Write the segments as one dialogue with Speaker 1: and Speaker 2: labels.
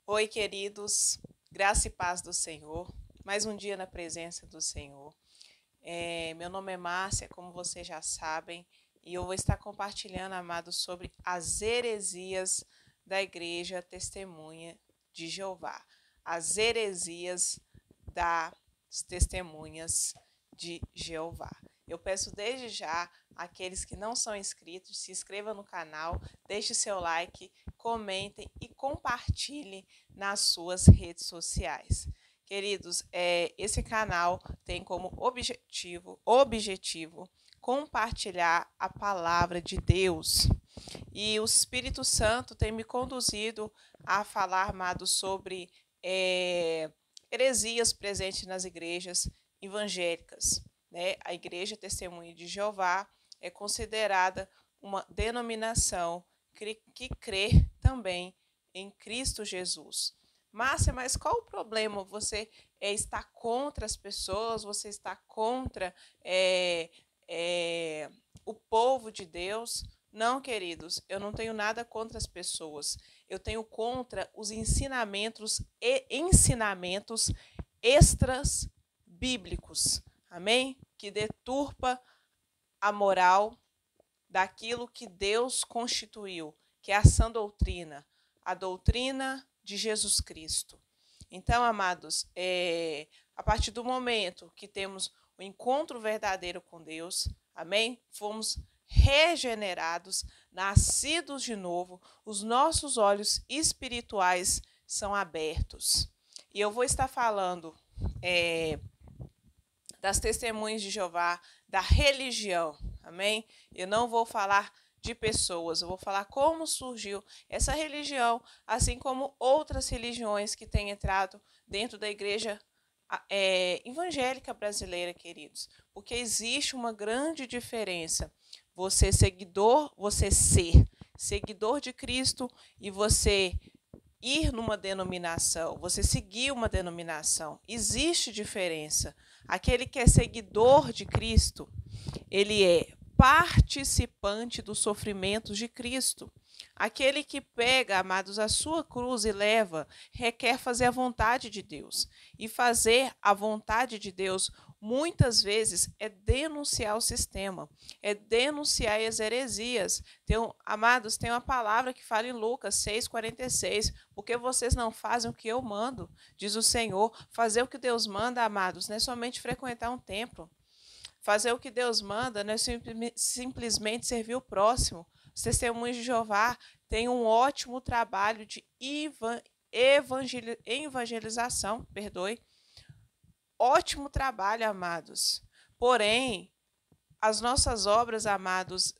Speaker 1: Oi, queridos, graça e paz do Senhor. Mais um dia na presença do Senhor. Meu nome é Márcia, como vocês já sabem, e eu vou estar compartilhando, amados, sobre as heresias da Igreja Testemunha de Jeová. As heresias das Testemunhas de Jeová. Eu peço desde já àqueles que não são inscritos, se inscrevam no canal, deixe seu like, comentem e compartilhem nas suas redes sociais. Queridos, esse canal tem como objetivo compartilhar a palavra de Deus. E o Espírito Santo tem me conduzido a falar, amados, sobre heresias presentes nas igrejas evangélicas. Né? A Igreja Testemunha de Jeová é considerada uma denominação que crê também em Cristo Jesus. Márcia, mas qual o problema? Você está contra as pessoas? Você está contra o povo de Deus? Não, queridos, eu não tenho nada contra as pessoas. Eu tenho contra os ensinamentos extras bíblicos. Amém? Que deturpa a moral daquilo que Deus constituiu, que é a sã doutrina, a doutrina de Jesus Cristo. Então, amados, a partir do momento que temos o encontro verdadeiro com Deus, amém? Fomos regenerados, nascidos de novo, os nossos olhos espirituais são abertos. E eu vou estar falando das testemunhas de Jeová, da religião, amém? Eu não vou falar de pessoas, eu vou falar como surgiu essa religião, assim como outras religiões que têm entrado dentro da igreja evangélica brasileira, queridos, porque existe uma grande diferença. Você ser seguidor de Cristo e você ir numa denominação, você seguir uma denominação. Existe diferença. Aquele que é seguidor de Cristo, ele é participante dos sofrimentos de Cristo. Aquele que pega, amados, a sua cruz e leva, requer fazer a vontade de Deus. E fazer a vontade de Deus, muitas vezes, é denunciar o sistema, é denunciar as heresias. Amados, tem uma palavra que fala em Lucas 6,46, porque vocês não fazem o que eu mando, diz o Senhor. Fazer o que Deus manda, amados, não é somente frequentar um templo. Fazer o que Deus manda não é simplesmente servir o próximo. Os testemunhos de Jeová têm um ótimo trabalho de evangelização, ótimo trabalho, amados. Porém, as nossas obras, amados,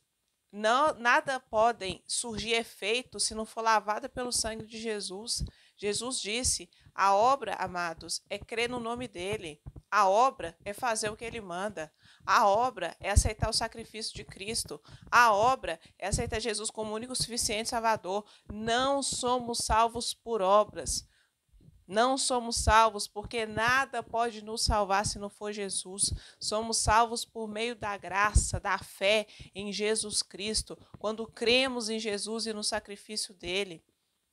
Speaker 1: nada podem surgir efeito se não for lavada pelo sangue de Jesus. Jesus disse, a obra, amados, é crer no nome dele. A obra é fazer o que ele manda. A obra é aceitar o sacrifício de Cristo. A obra é aceitar Jesus como único, suficiente Salvador. Não somos salvos por obras. Não somos salvos porque nada pode nos salvar se não for Jesus. Somos salvos por meio da graça, da fé em Jesus Cristo, quando cremos em Jesus e no sacrifício dele.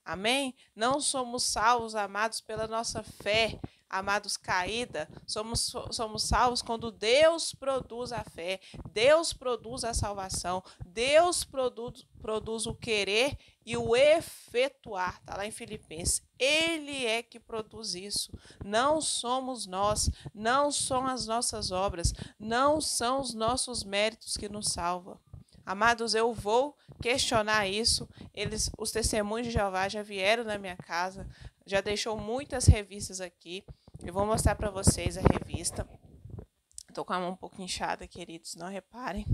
Speaker 1: Amém? Não somos salvos, amados, pela nossa fé, amados, caída. Somos salvos quando Deus produz a fé, Deus produz a salvação, Deus produz o querer e o efetuar. Está lá em Filipenses. Ele é que produz isso. Não somos nós, não são as nossas obras, não são os nossos méritos que nos salvam. Amados, eu vou questionar isso. Os testemunhos de Jeová já vieram na minha casa, já deixou muitas revistas aqui. Eu vou mostrar para vocês a revista. Estou com a mão um pouco inchada, queridos, não reparem.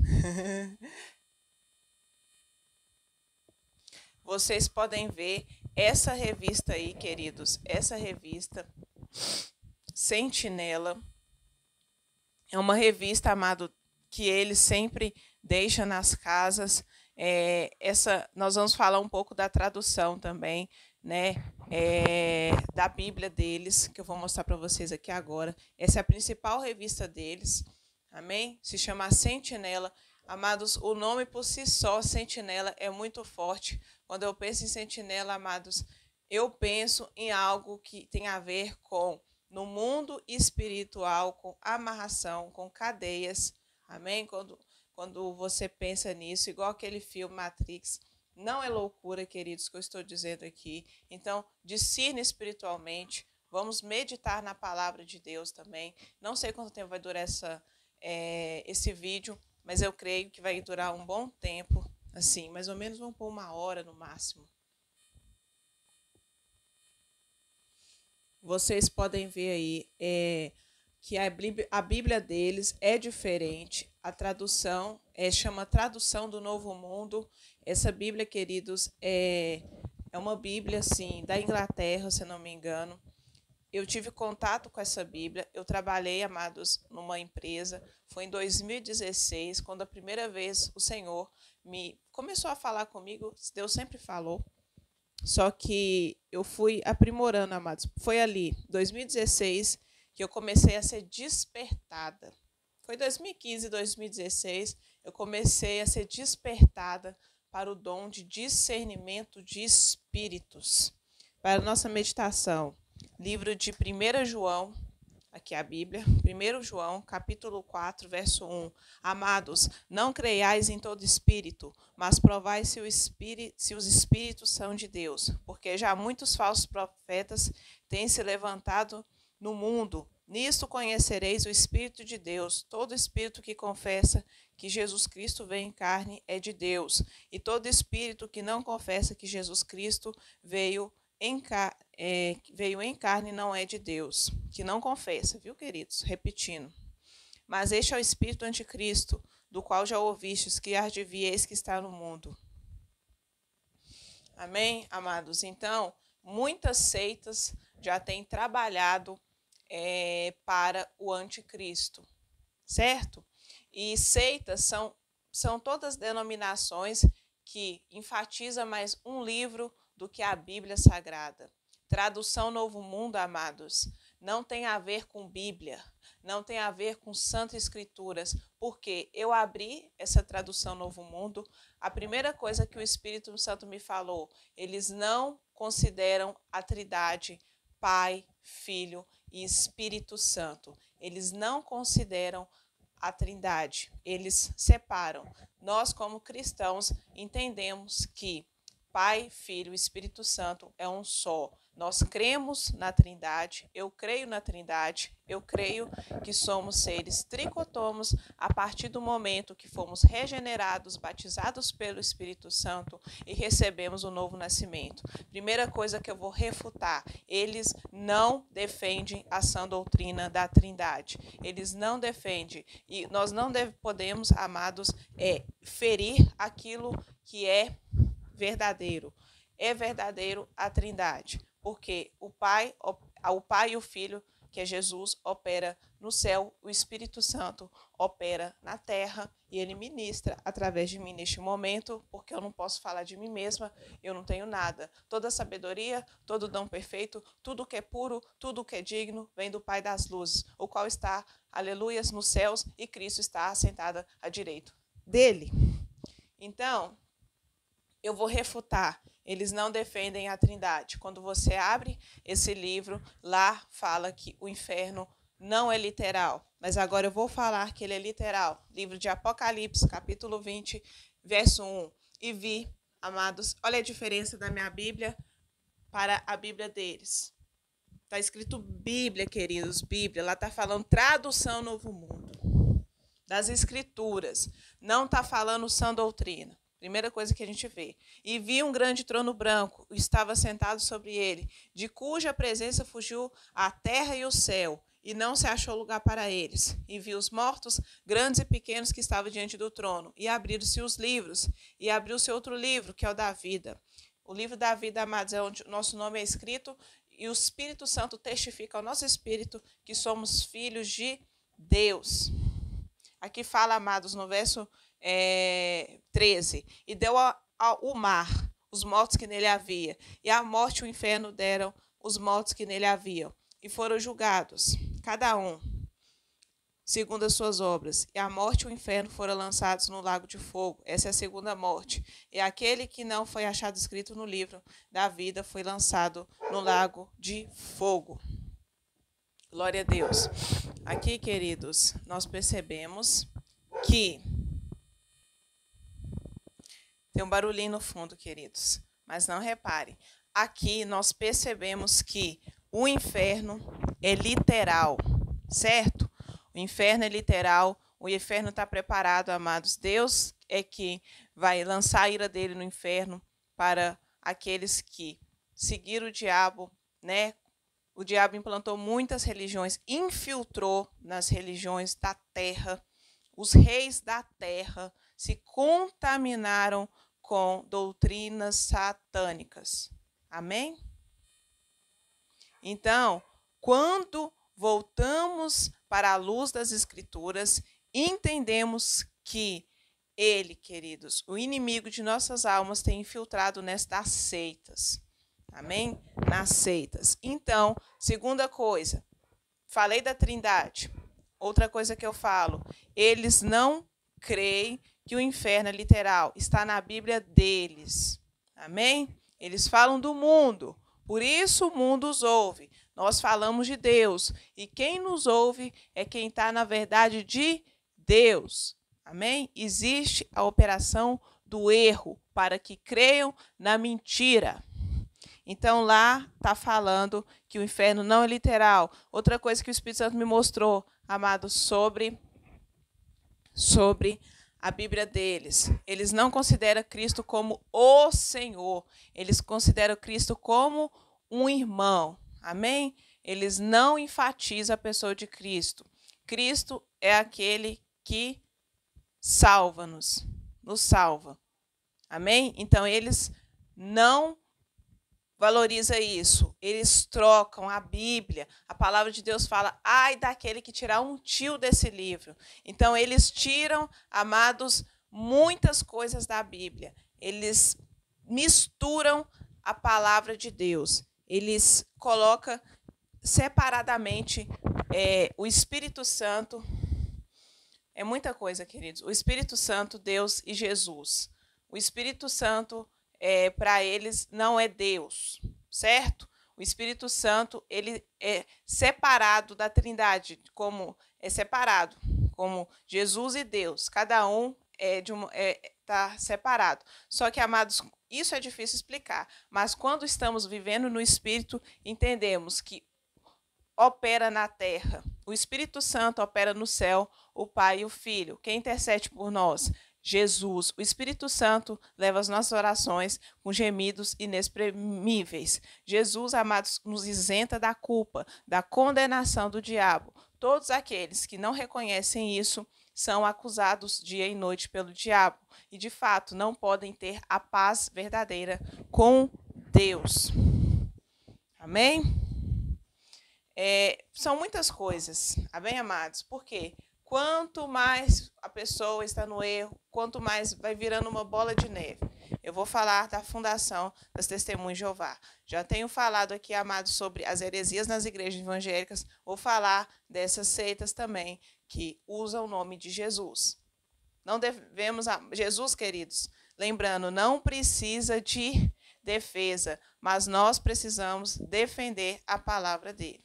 Speaker 1: Vocês podem ver essa revista aí, queridos. Essa revista, Sentinela, é uma revista, amado, que eles sempre deixam nas casas. Nós vamos falar um pouco da tradução também, né? Da Bíblia deles, que eu vou mostrar para vocês aqui agora. Essa é a principal revista deles, amém? Se chama Sentinela. Amados, o nome por si só, Sentinela, é muito forte. Quando eu penso em Sentinela, amados, eu penso em algo que tem a ver com, no mundo espiritual, com amarração, com cadeias. Amém? Quando você pensa nisso, igual aquele filme Matrix, não é loucura, queridos, que eu estou dizendo aqui. Então, discerne espiritualmente. Vamos meditar na palavra de Deus também. Não sei quanto tempo vai durar esse vídeo, mas eu creio que vai durar um bom tempo. Assim, mais ou menos vamos pôr 1 hora no máximo. Vocês podem ver aí que a Bíblia deles é diferente. A tradução chama Tradução do Novo Mundo. Essa Bíblia, queridos, é uma Bíblia assim, da Inglaterra, se não me engano. Eu tive contato com essa Bíblia. Eu trabalhei, amados, numa empresa. Foi em 2016, quando a primeira vez o Senhor me começou a falar comigo. Deus sempre falou. Só que eu fui aprimorando, amados. Foi ali, 2016, que eu comecei a ser despertada. Foi 2015, 2016, eu comecei a ser despertada para o dom de discernimento de espíritos. Para a nossa meditação, livro de 1 João, aqui a Bíblia, 1 João, capítulo 4, verso 1. Amados, não creiais em todo espírito, mas provai se os espíritos são de Deus, porque já muitos falsos profetas têm se levantado no mundo. Nisto conhecereis o Espírito de Deus. Todo espírito que confessa que Jesus Cristo veio em carne é de Deus, e todo espírito que não confessa que Jesus Cristo veio em carne não é de Deus, que não confessa, viu, queridos? Repetindo. Mas este é o espírito anticristo, do qual já ouvistes que há de vir, eis que está no mundo. Amém, amados? Então, muitas seitas já têm trabalhado para o anticristo, certo? E seitas são todas denominações que enfatizam mais um livro do que a Bíblia Sagrada. Tradução Novo Mundo, amados, não tem a ver com Bíblia, não tem a ver com Santas Escrituras, porque eu abri essa tradução Novo Mundo, a primeira coisa que o Espírito Santo me falou, eles não consideram a Trindade, Pai, Filho e Espírito Santo. Eles não consideram a Trindade, eles separam. Nós, como cristãos, entendemos que Pai, Filho e Espírito Santo é um só. Nós cremos na Trindade, eu creio na Trindade, eu creio que somos seres tricotomos a partir do momento que fomos regenerados, batizados pelo Espírito Santo e recebemos o novo nascimento. Primeira coisa que eu vou refutar, eles não defendem a sã doutrina da Trindade. Eles não defendem e nós não podemos, amados, ferir aquilo que é verdadeiro. É verdadeiro a Trindade, porque o Pai e o Filho, que é Jesus, opera no céu, o Espírito Santo opera na terra e ele ministra através de mim neste momento, porque eu não posso falar de mim mesma, eu não tenho nada. Toda sabedoria, todo dom perfeito, tudo que é puro, tudo que é digno, vem do Pai das luzes, o qual está, aleluias, nos céus e Cristo está assentado à direita dele. Então, eu vou refutar. Eles não defendem a Trindade. Quando você abre esse livro, lá fala que o inferno não é literal. Mas agora eu vou falar que ele é literal. Livro de Apocalipse, capítulo 20, verso 1. E vi, amados, olha a diferença da minha Bíblia para a Bíblia deles. Está escrito Bíblia, queridos, Bíblia. Lá está falando tradução Novo Mundo. Das Escrituras. Não está falando sã doutrina. Primeira coisa que a gente vê. E vi um grande trono branco, estava sentado sobre ele, de cuja presença fugiu a terra e o céu, e não se achou lugar para eles. E vi os mortos, grandes e pequenos, que estavam diante do trono. E abriram-se os livros, e abriu-se outro livro, que é o da vida. O livro da vida, amados, é onde o nosso nome é escrito, e o Espírito Santo testifica ao nosso espírito que somos filhos de Deus. Aqui fala, amados, no verso 13, e deu ao mar os mortos que nele havia, e a morte e o inferno deram os mortos que nele haviam, e foram julgados, cada um segundo as suas obras. E a morte e o inferno foram lançados no lago de fogo. Essa é a segunda morte. E aquele que não foi achado escrito no livro da vida foi lançado no lago de fogo. Glória a Deus. Aqui, queridos, nós percebemos que tem um barulhinho no fundo, queridos, mas não reparem. Aqui nós percebemos que o inferno é literal, certo? O inferno é literal, o inferno está preparado, amados. Deus é que vai lançar a ira dele no inferno para aqueles que seguiram o diabo, né? O diabo implantou muitas religiões, infiltrou nas religiões da terra. Os reis da terra se contaminaram com doutrinas satânicas. Amém? Então, quando voltamos para a luz das Escrituras, entendemos que ele, queridos, o inimigo de nossas almas, tem infiltrado nestas seitas. Amém? Nas seitas. Então, segunda coisa, falei da Trindade. Outra coisa que eu falo, eles não creem que o inferno é literal. Está na Bíblia deles. Amém? Eles falam do mundo. Por isso o mundo os ouve. Nós falamos de Deus. E quem nos ouve é quem está na verdade de Deus. Amém? Existe a operação do erro para que creiam na mentira. Então, lá está falando que o inferno não é literal. Outra coisa que o Espírito Santo me mostrou, amados, sobre a Bíblia deles. Eles não consideram Cristo como o Senhor. Eles consideram Cristo como um irmão. Amém? Eles não enfatizam a pessoa de Cristo. Cristo é aquele que salva-nos, nos salva. Amém? Então, eles não valoriza isso. Eles trocam a Bíblia. A palavra de Deus fala, ai daquele que tirar um tio desse livro. Então, eles tiram, amados, muitas coisas da Bíblia. Eles misturam a palavra de Deus. Eles colocam separadamente o Espírito Santo. É muita coisa, queridos. O Espírito Santo, Deus e Jesus. O Espírito Santo para eles não é Deus, certo? O Espírito Santo, ele é separado da Trindade, como é separado, como Jesus e Deus. Cada um está separado. Só que, amados, isso é difícil explicar. Mas quando estamos vivendo no Espírito, entendemos que opera na terra. O Espírito Santo opera no céu, o Pai e o Filho. Quem intercede por nós? Jesus. O Espírito Santo leva as nossas orações com gemidos inexprimíveis. Jesus, amados, nos isenta da culpa, da condenação do diabo. Todos aqueles que não reconhecem isso são acusados dia e noite pelo diabo e, de fato, não podem ter a paz verdadeira com Deus. Amém? São muitas coisas, amém, amados? Por quê? Quanto mais a pessoa está no erro, quanto mais vai virando uma bola de neve. Eu vou falar da fundação das Testemunhas de Jeová. Já tenho falado aqui, amados, sobre as heresias nas igrejas evangélicas. Vou falar dessas seitas também que usam o nome de Jesus. Não devemos... Jesus, queridos, lembrando, não precisa de defesa, mas nós precisamos defender a palavra dele.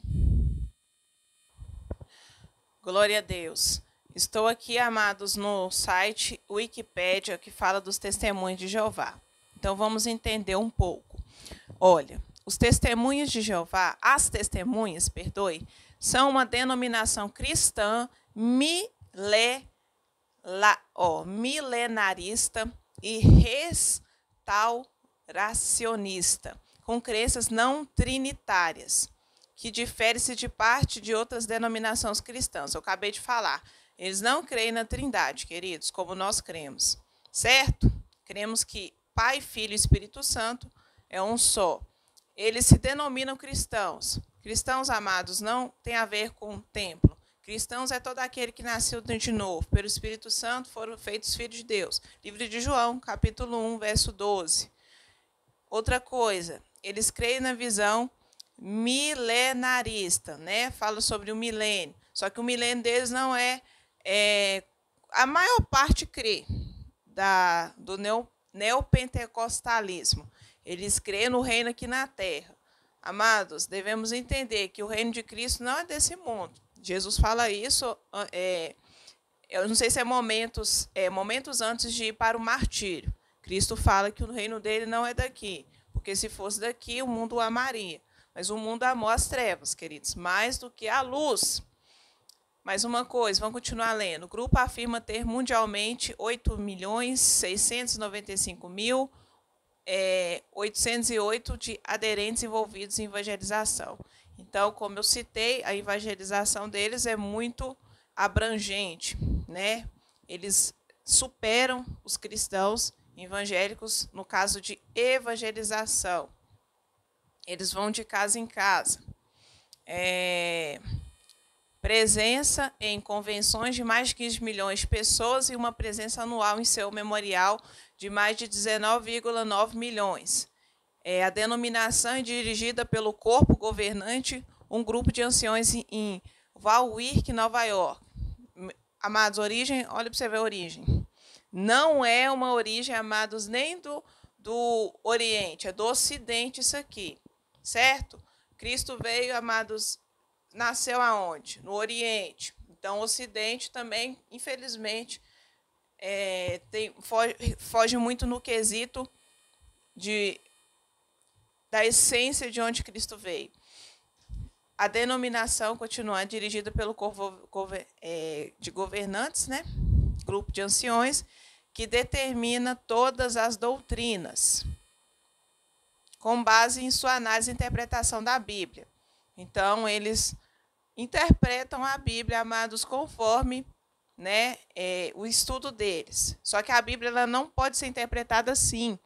Speaker 1: Glória a Deus. Estou aqui, amados, no site Wikipédia, que fala dos testemunhos de Jeová. Então, vamos entender um pouco. Olha, os testemunhos de Jeová, as testemunhas, perdoe, são uma denominação cristã milenarista e restauracionista, com crenças não trinitárias, que difere-se de parte de outras denominações cristãs. Eu acabei de falar. Eles não creem na Trindade, queridos, como nós cremos, certo? Cremos que Pai, Filho e Espírito Santo é um só. Eles se denominam cristãos. Cristãos, amados, não tem a ver com o templo. Cristãos é todo aquele que nasceu de novo. Pelo Espírito Santo foram feitos filhos de Deus. Livro de João, capítulo 1, verso 12. Outra coisa, eles creem na visão milenarista, né? Fala sobre o milênio. Só que o milênio deles não é... a maior parte crê do neopentecostalismo. Eles creem no reino aqui na terra. Amados, devemos entender que o reino de Cristo não é desse mundo. Jesus fala isso, eu não sei se é momentos antes de ir para o martírio. Cristo fala que o reino dele não é daqui, porque se fosse daqui, o mundo o amaria. Mas o mundo amou as trevas, queridos, mais do que a luz. Mais uma coisa, vamos continuar lendo. O grupo afirma ter mundialmente 8.695.808 de aderentes envolvidos em evangelização. Então, como eu citei, a evangelização deles é muito abrangente, né? Eles superam os cristãos evangélicos no caso de evangelização. Eles vão de casa em casa. Presença em convenções de mais de 15 milhões de pessoas e uma presença anual em seu memorial de mais de 19,9 milhões. A denominação é dirigida pelo corpo governante, um grupo de anciões em Warwick, Nova York. Amados, origem, olha para você ver a origem. Não é uma origem, amados, nem do Oriente, é do Ocidente isso aqui, certo? Cristo veio, amados, nasceu aonde? No Oriente. Então, o Ocidente também, infelizmente, foge muito no quesito da essência de onde Cristo veio. A denominação continua dirigida pelo corpo de governantes, né? Grupo de anciões, que determina todas as doutrinas, com base em sua análise e interpretação da Bíblia. Então, eles interpretam a Bíblia, amados, conforme, né, o estudo deles. Só que a Bíblia ela não pode ser interpretada assim.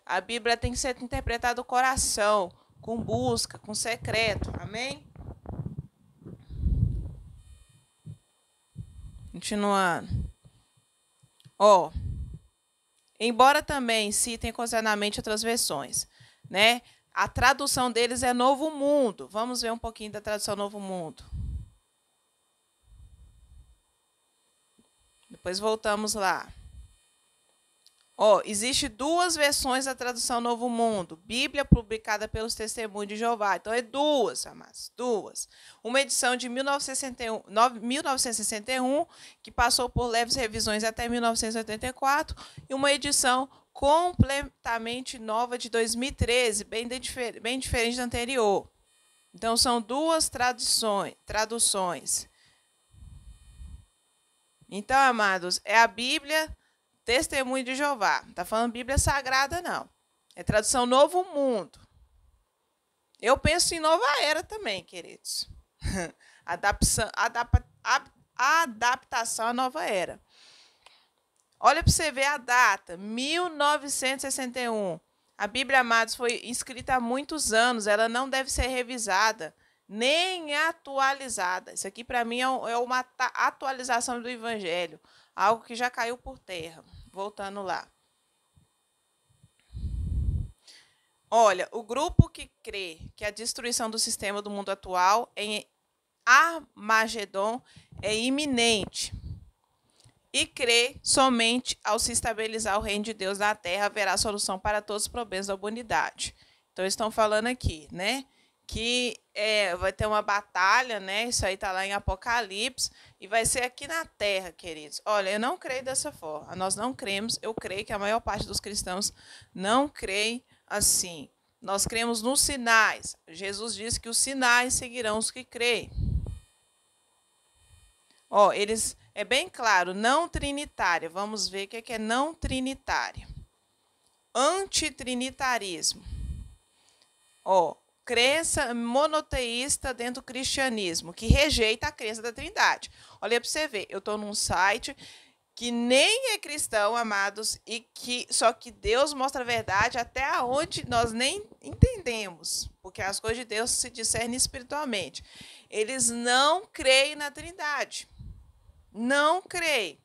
Speaker 1: A Bíblia tem que ser interpretada do coração, com busca, com secreto. Amém? Continuando. Embora também citem ocasionalmente outras versões, né? A tradução deles é Novo Mundo. Vamos ver um pouquinho da tradução Novo Mundo. Depois voltamos lá. Existe duas versões da tradução Novo Mundo. Bíblia publicada pelos Testemunhos de Jeová. Então, é duas, amados, duas. Uma edição de 1961, que passou por leves revisões até 1984, e uma edição completamente nova de 2013, bem diferente da anterior. Então, são duas traduções. Então, amados, é a Bíblia Testemunho de Jeová. Não está falando Bíblia Sagrada, não. É tradução Novo Mundo. Eu penso em Nova Era também, queridos. Adaptação à Nova Era. Olha para você ver a data, 1961. A Bíblia, amados, foi escrita há muitos anos. Ela não deve ser revisada, nem atualizada. Isso aqui, para mim, é uma atualização do Evangelho. Algo que já caiu por terra. Voltando lá. Olha, o grupo que crê que a destruição do sistema do mundo atual em Armagedon é iminente e crê somente ao se estabilizar o reino de Deus na terra haverá solução para todos os problemas da humanidade. Então, eles estão falando aqui, né? Que vai ter uma batalha, né? Isso aí está lá em Apocalipse, e vai ser aqui na Terra, queridos. Olha, eu não creio dessa forma. Nós não cremos, eu creio que a maior parte dos cristãos não creem assim. Nós cremos nos sinais. Jesus disse que os sinais seguirão os que creem. Eles é bem claro, não trinitária. Vamos ver o que é não trinitária. Antitrinitarismo. Crença monoteísta dentro do cristianismo, que rejeita a crença da Trindade. Olha para você ver, eu estou num site que nem é cristão, amados, e só que Deus mostra a verdade até onde nós nem entendemos, porque as coisas de Deus se discernem espiritualmente. Eles não creem na Trindade. Não creem.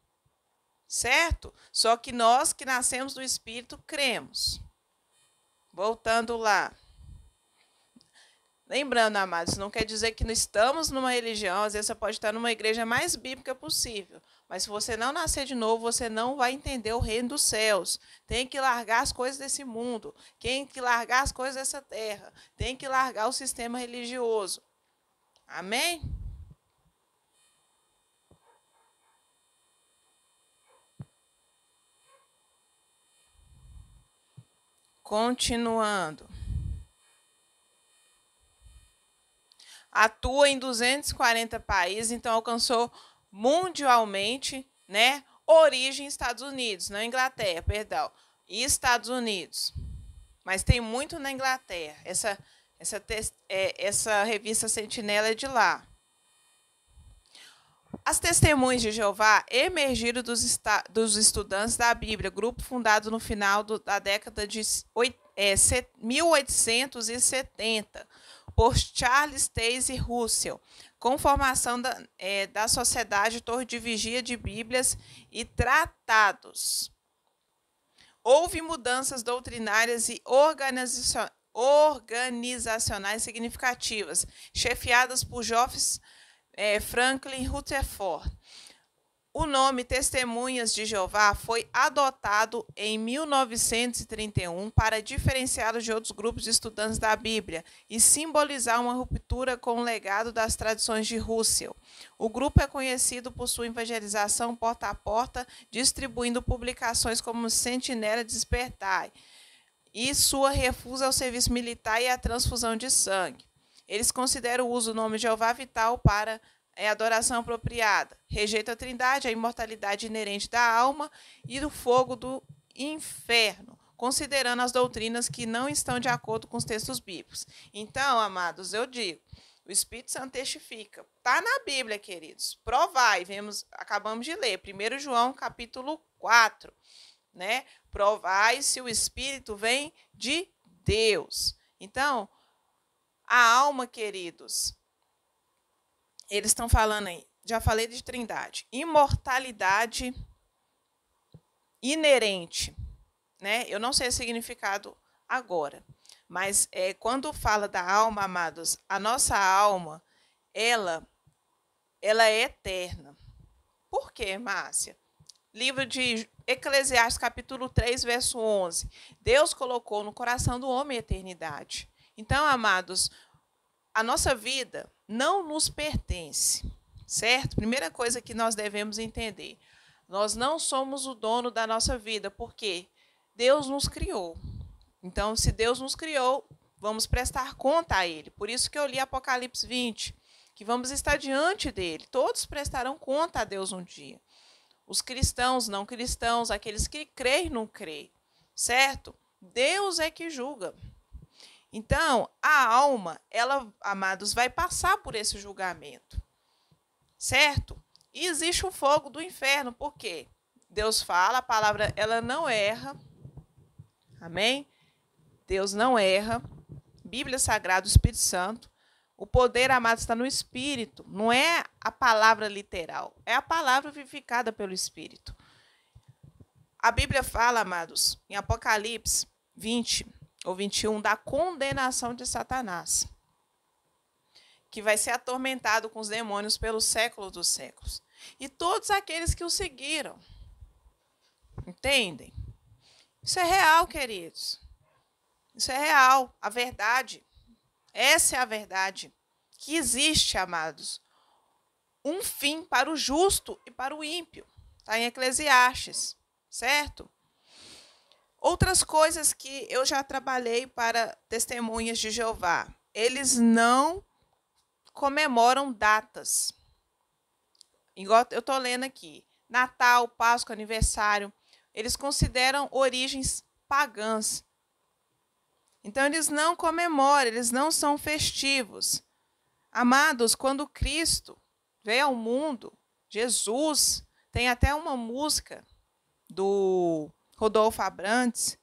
Speaker 1: Certo? Só que nós que nascemos do Espírito cremos. Voltando lá. Lembrando, amados, não quer dizer que não estamos numa religião, às vezes você pode estar numa igreja mais bíblica possível, mas se você não nascer de novo, você não vai entender o reino dos céus. Tem que largar as coisas desse mundo, tem que largar as coisas dessa terra, tem que largar o sistema religioso. Amém? Continuando. Atua em 240 países, então alcançou mundialmente, né? Origem Estados Unidos, não Inglaterra, perdão. E Estados Unidos. Mas tem muito na Inglaterra. Essa revista Sentinela é de lá. As Testemunhas de Jeová emergiram dos estudantes da Bíblia, grupo fundado no final da década de 1870 por Charles Taze Russell, com formação da Sociedade Torre de Vigia de Bíblias e Tratados. Houve mudanças doutrinárias e organizacionais significativas, chefiadas por Geoffrey Franklin Rutherford. O nome Testemunhas de Jeová foi adotado em 1931 para diferenciá-lo de outros grupos de estudantes da Bíblia e simbolizar uma ruptura com o legado das tradições de Russell. O grupo é conhecido por sua evangelização porta a porta, distribuindo publicações como Sentinela Despertai e sua refusa ao serviço militar e à transfusão de sangue. Eles consideram o uso do nome Jeová vital para adoração apropriada. Rejeita a trindade, a imortalidade inerente da alma e do fogo do inferno, considerando as doutrinas que não estão de acordo com os textos bíblicos. Então, amados, eu digo, o Espírito Santo testifica. Está na Bíblia, queridos. Provai, acabamos de ler, 1 João capítulo 4. Né? Provai se o Espírito vem de Deus. Então, a alma, queridos, eles estão falando aí, já falei de trindade, imortalidade inerente, né? Eu não sei o significado agora, mas quando fala da alma, amados, a nossa alma, ela é eterna. Por quê, Márcia? Livro de Eclesiastes, capítulo 3, verso 11. Deus colocou no coração do homem a eternidade. Então, amados, a nossa vida não nos pertence, certo? Primeira coisa que nós devemos entender. Nós não somos o dono da nossa vida, porque Deus nos criou. Então, se Deus nos criou, vamos prestar conta a Ele. Por isso que eu li Apocalipse 20, que vamos estar diante dEle. Todos prestarão conta a Deus um dia. Os cristãos, não cristãos, aqueles que creem, não creem, certo? Deus é que julga. Então, a alma, ela, amados, vai passar por esse julgamento, certo? E existe o fogo do inferno, por quê? Deus fala, a palavra, ela não erra, amém? Deus não erra, Bíblia Sagrada, o Espírito Santo, o poder, amado, está no Espírito, não é a palavra literal, é a palavra vivificada pelo Espírito. A Bíblia fala, amados, em Apocalipse 20, ou 21, da condenação de Satanás, que vai ser atormentado com os demônios pelos séculos dos séculos. E todos aqueles que o seguiram. Entendem? Isso é real, queridos. Isso é real, a verdade. Essa é a verdade. Que existe, amados, um fim para o justo e para o ímpio. Está em Eclesiastes, certo? Outras coisas que eu já trabalhei para Testemunhas de Jeová. Eles não comemoram datas. Igual eu estou lendo aqui. Natal, Páscoa, aniversário. Eles consideram origens pagãs. Então, eles não comemoram, eles não são festivos. Amados, quando Cristo veio ao mundo, Jesus, tem até uma música do Rodolfo Abrantes,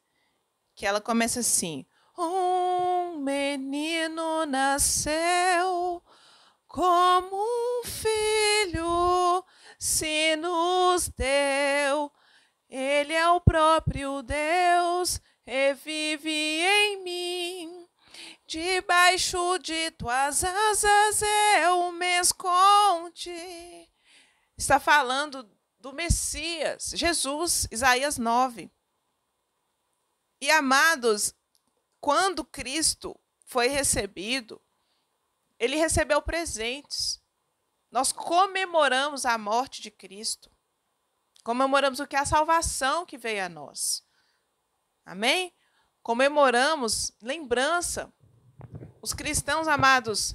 Speaker 1: que ela começa assim: um menino nasceu, como um filho se nos deu. Ele é o próprio Deus, revive em mim. Debaixo de tuas asas eu me esconde. Está falando do Messias, Jesus, Isaías 9. E, amados, quando Cristo foi recebido, ele recebeu presentes. Nós comemoramos a morte de Cristo. Comemoramos o que? A salvação que veio a nós. Amém? Comemoramos lembrança. Os cristãos, amados,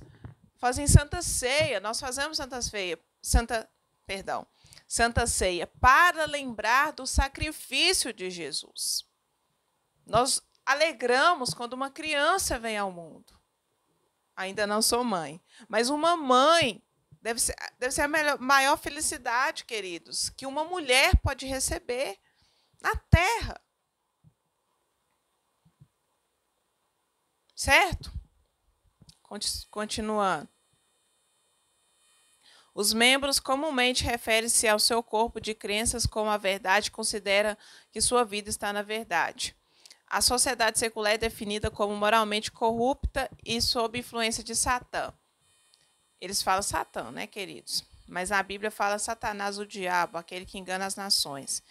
Speaker 1: fazem Santa Ceia. Nós fazemos Santa Ceia para lembrar do sacrifício de Jesus. Nós alegramos quando uma criança vem ao mundo. Ainda não sou mãe, mas uma mãe deve ser a maior felicidade, queridos, que uma mulher pode receber na terra. Certo? Continuando. Os membros comumente referem-se ao seu corpo de crenças como a verdade e considera que sua vida está na verdade. A sociedade secular é definida como moralmente corrupta e sob influência de Satã. Eles falam Satã, né, queridos? Mas a Bíblia fala Satanás, o diabo, aquele que engana as nações.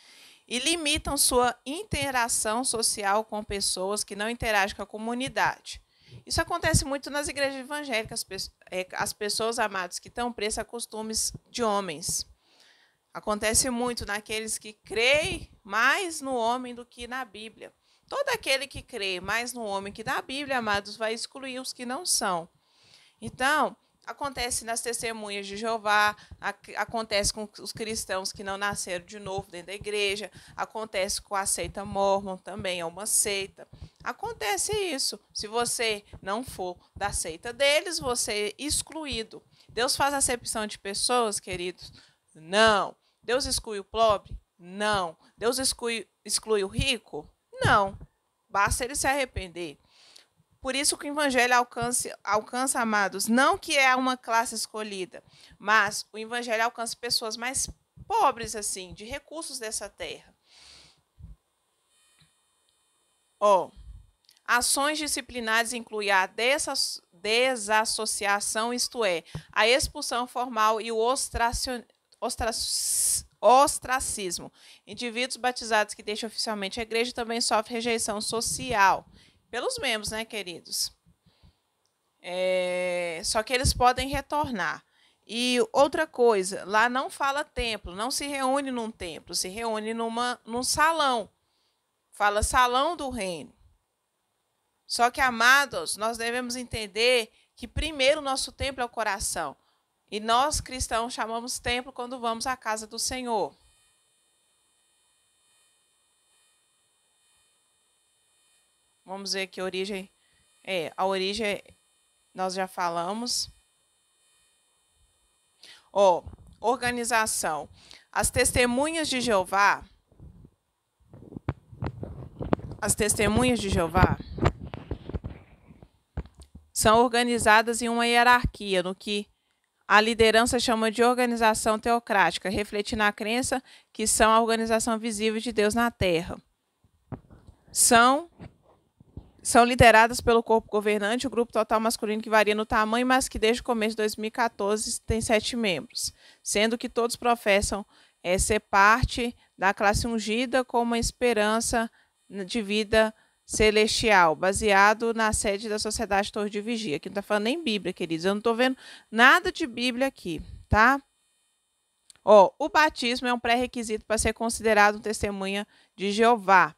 Speaker 1: E limitam sua interação social com pessoas que não interagem com a comunidade. Isso acontece muito nas igrejas evangélicas. As pessoas, amadas, que estão presas a costumes de homens. Acontece muito naqueles que creem mais no homem do que na Bíblia. Todo aquele que crê mais no homem que na Bíblia, amados, vai excluir os que não são. Então, acontece nas testemunhas de Jeová, acontece com os cristãos que não nasceram de novo dentro da igreja, acontece com a seita Mórmon, também é uma seita. Acontece isso. Se você não for da seita deles, você é excluído. Deus faz acepção de pessoas, queridos? Não. Deus exclui o pobre? Não. Deus exclui o rico? Não. Basta ele se arrepender. Por isso que o evangelho alcança, amados, não que é uma classe escolhida, mas o evangelho alcança pessoas mais pobres, assim, de recursos dessa terra. Ações disciplinares incluem a desassociação, isto é, a expulsão formal e o ostracismo. Indivíduos batizados que deixam oficialmente a igreja também sofrem rejeição social. Pelos membros, né, queridos? Só que eles podem retornar. E outra coisa, lá não fala templo, não se reúne num templo, se reúne num salão. Fala salão do reino. Só que, amados, nós devemos entender que primeiro o nosso templo é o coração. E nós, cristãos, chamamos templo quando vamos à casa do Senhor. Vamos ver que origem. A origem nós já falamos. Organização. As testemunhas de Jeová. São organizadas em uma hierarquia, no que a liderança chama de organização teocrática, refletindo a crença que são a organização visível de Deus na Terra. São lideradas pelo corpo governante, o grupo total masculino que varia no tamanho, mas que desde o começo de 2014 tem 7 membros, sendo que todos professam ser parte da classe ungida com uma esperança de vida celestial, baseado na sede da Sociedade Torre de Vigia. Aqui não está falando nem Bíblia, queridos. Eu não estou vendo nada de Bíblia aqui, tá? O batismo é um pré-requisito para ser considerado testemunha de Jeová.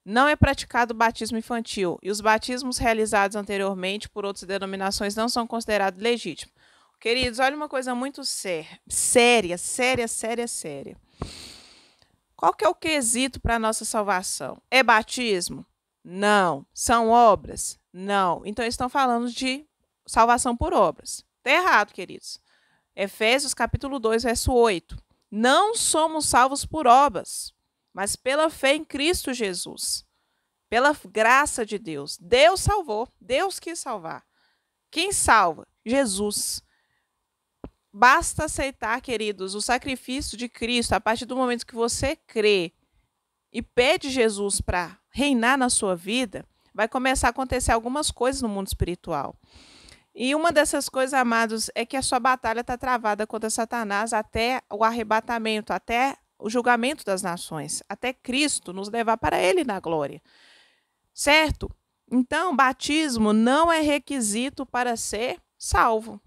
Speaker 1: Não é praticado o batismo infantil e os batismos realizados anteriormente por outras denominações não são considerados legítimos. Queridos, olha uma coisa muito séria. Qual que é o quesito para a nossa salvação? É batismo? Não. São obras? Não. Então, eles estão falando de salvação por obras. Está errado, queridos. Efésios capítulo 2, verso 8. Não somos salvos por obras, mas pela fé em Cristo Jesus. Pela graça de Deus. Deus salvou. Deus quis salvar. Quem salva? Jesus. Basta aceitar, queridos, o sacrifício de Cristo a partir do momento que você crê e pede Jesus para reinar na sua vida, vai começar a acontecer algumas coisas no mundo espiritual. E uma dessas coisas, amados, é que a sua batalha está travada contra Satanás até o arrebatamento, até o julgamento das nações, até Cristo nos levar para ele na glória. Certo? Então, batismo não é requisito para ser salvo.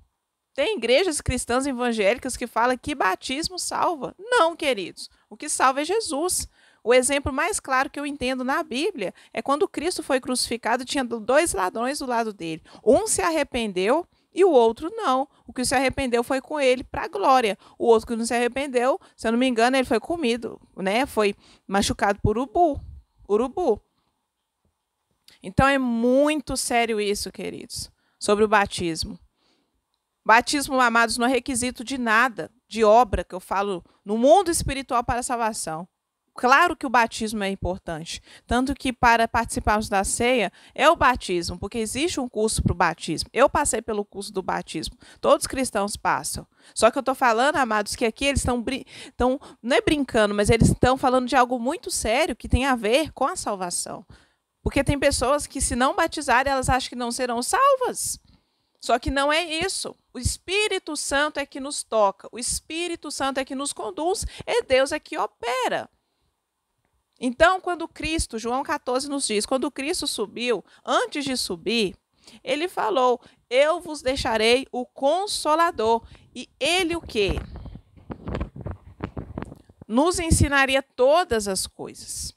Speaker 1: Tem igrejas cristãs evangélicas que falam que batismo salva. Não, queridos. O que salva é Jesus. O exemplo mais claro que eu entendo na Bíblia é quando Cristo foi crucificado, tinha 2 ladrões do lado dele. Um se arrependeu e o outro não. O que se arrependeu foi com ele para a glória. O outro que não se arrependeu, se eu não me engano, ele foi comido, né? Foi machucado por urubu. Então é muito sério isso, queridos, sobre o batismo. Batismo, amados, não é requisito de nada, de obra, que eu falo, no mundo espiritual para a salvação. Claro que o batismo é importante, tanto que para participarmos da ceia é o batismo, porque existe um curso para o batismo. Eu passei pelo curso do batismo, todos os cristãos passam. Só que eu estou falando, amados, que aqui eles estão, não é brincando, mas eles estão falando de algo muito sério que tem a ver com a salvação. Porque tem pessoas que, se não batizarem, elas acham que não serão salvas. Só que não é isso. O Espírito Santo é que nos toca. O Espírito Santo é que nos conduz. É Deus é que opera. Então, quando Cristo, João 14 nos diz, quando Cristo subiu, antes de subir, ele falou, eu vos deixarei o Consolador. E ele o quê? Nos ensinaria todas as coisas.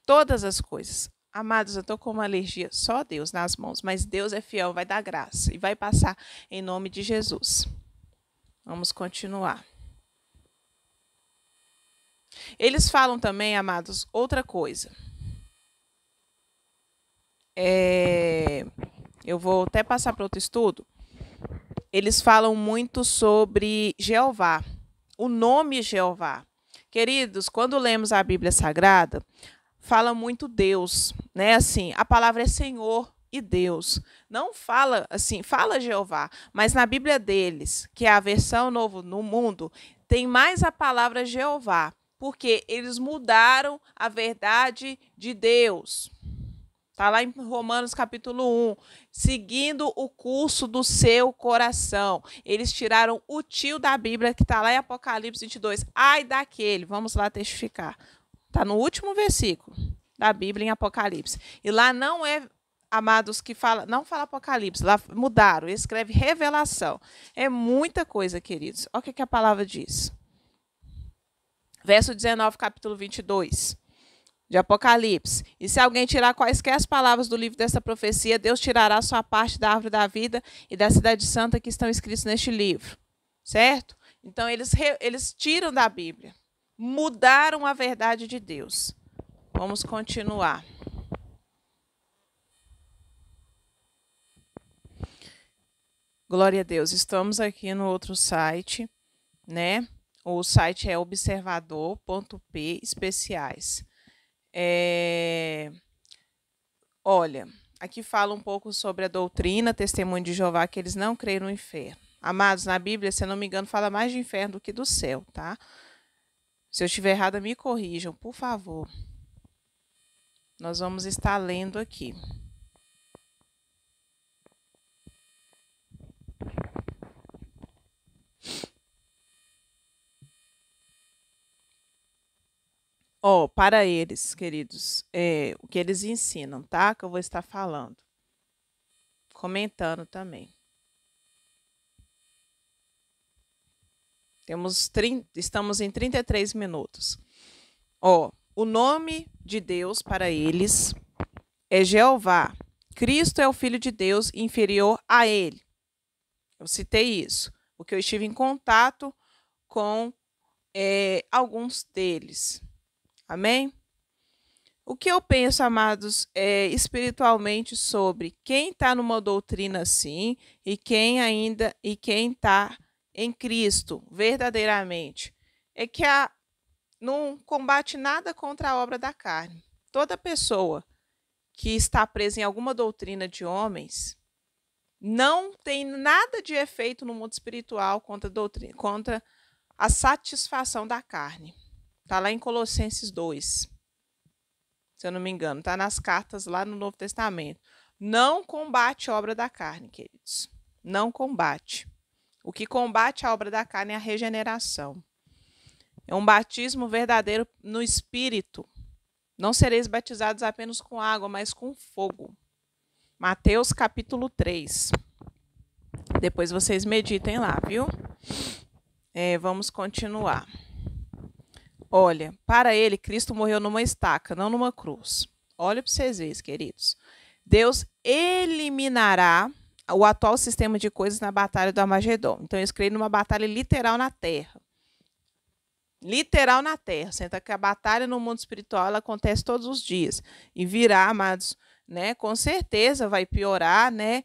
Speaker 1: Todas as coisas. Amados, eu estou com uma alergia, só Deus nas mãos, mas Deus é fiel, vai dar graça e vai passar em nome de Jesus. Vamos continuar. Eles falam também, amados, outra coisa. Eu vou até passar para outro estudo. Eles falam muito sobre Jeová, o nome Jeová. Queridos, quando lemos a Bíblia Sagrada, fala muito Deus, né? Assim, a palavra é Senhor e Deus. Não fala assim, fala Jeová, mas na Bíblia deles, que é a versão Novo no Mundo, tem mais a palavra Jeová, porque eles mudaram a verdade de Deus. Está lá em Romanos capítulo 1, seguindo o curso do seu coração. Eles tiraram o tio da Bíblia, que está lá em Apocalipse 22. Ai daquele, vamos lá testificar. Está no último versículo da Bíblia em Apocalipse. E lá não é, amados, que fala, não fala Apocalipse, lá mudaram, escreve revelação. É muita coisa, queridos. Olha o que a palavra diz. Verso 19, capítulo 22 de Apocalipse. E se alguém tirar quaisquer as palavras do livro dessa profecia, Deus tirará sua parte da árvore da vida e da cidade santa que estão escritos neste livro. Certo? Então, eles tiram da Bíblia. Mudaram a verdade de Deus. Vamos continuar. Glória a Deus. Estamos aqui no outro site, né? O site é observador.p especiais. Olha, aqui fala um pouco sobre a doutrina, testemunho de Jeová, que eles não creem no inferno. Amados, na Bíblia, se eu não me engano, fala mais de inferno do que do céu, tá? Se eu estiver errada, me corrijam, por favor. Nós vamos estar lendo aqui. Para eles, queridos, o que eles ensinam, tá? Que eu vou estar falando. Comentando também. Estamos em 33 minutos. O nome de Deus para eles é Jeová. Cristo é o Filho de Deus inferior a ele. Eu citei isso, porque eu estive em contato com alguns deles. Amém? O que eu penso, amados, espiritualmente sobre quem está numa doutrina assim e quem está em Cristo verdadeiramente, é que não combate nada contra a obra da carne. Toda pessoa que está presa em alguma doutrina de homens não tem nada de efeito no mundo espiritual contra a satisfação da carne. Está lá em Colossenses 2. se eu não me engano. Está nas cartas lá no Novo Testamento. Não combate a obra da carne, queridos. Não combate. O que combate a obra da carne é a regeneração. É um batismo verdadeiro no Espírito. Não sereis batizados apenas com água, mas com fogo. Mateus capítulo 3. Depois vocês meditem lá, viu? Vamos continuar. Olha, para ele, Cristo morreu numa estaca, não numa cruz. Olha para vocês verem, queridos. Deus eliminará o atual sistema de coisas na batalha do Armagedon. Então, eles creem numa batalha literal na Terra. Literal na Terra. Senta que a batalha no mundo espiritual ela acontece todos os dias. E virá, amados, né? Com certeza vai piorar, né?